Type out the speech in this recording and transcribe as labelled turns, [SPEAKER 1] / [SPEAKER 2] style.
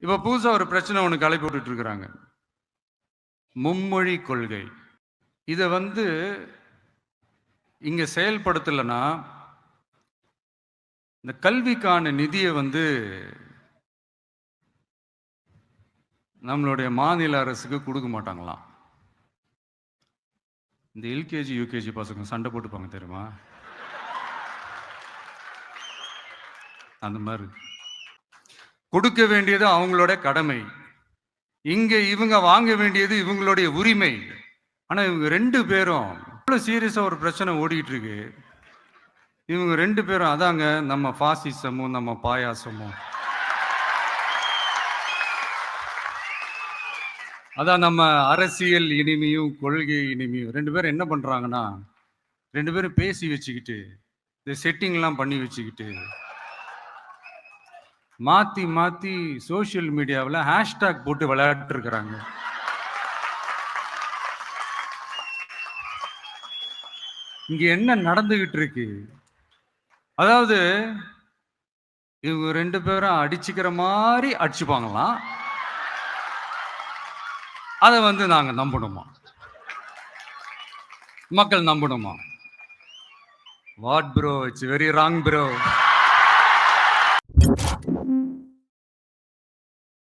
[SPEAKER 1] இப்ப புதுசா ஒரு பிரச்சனை ஒண்ணு கிளப்பி விட்டுட்டு இருக்கிறாங்க. மும்மொழி கொள்கை. இத இங்க செயல்படுத்தலன்னா, இந்த கல்விக்கான நிதிய நம்மளுடைய மாநில அரசுக்கு குடுக்க மாட்டாங்களாம். இந்த எல்கேஜி, யுகேஜி பசங்க சண்டை போட்டுப்பாங்க தெரியுமா? அந்த மாரி. கொடுக்க வேண்டியது அவங்களோட கடமை. இங்க இவங்க வாங்க வேண்டியது இவங்களுடைய உரிமை. ஆனா இவங்க 2 பேரும் இவ்வளவு சீரியஸா ஒரு பிரச்சனை ஓடிட்டு இருக்கு. இவங்க 2 பேரும் அதாங்க நம்ம பாசிசமும் நம்ம பாயாசமும். அதான் நம்ம அரசியல் இனிமையும் கொள்கை இனிமையும் 2 பேரும் என்ன பண்றாங்கன்னா, 2 பேரும் பேசி வச்சுக்கிட்டு இந்த செட்டிங் எல்லாம் பண்ணி வச்சுக்கிட்டு மாத்தி மாத்தி சோசியல் மீடியாவில் ஹேஷ்டாக் போட்டு விளையாட்டு இருக்கிறாங்க. இங்க என்ன நடந்துகிட்டு இருக்கு? அதாவது இவங்க 2 பேரும் அடிச்சுக்கிற மாதிரி அடிச்சுப்பாங்களாம். அதை நாங்க நம்பணுமா? மக்கள் நம்பணுமா? What bro, it's very wrong bro.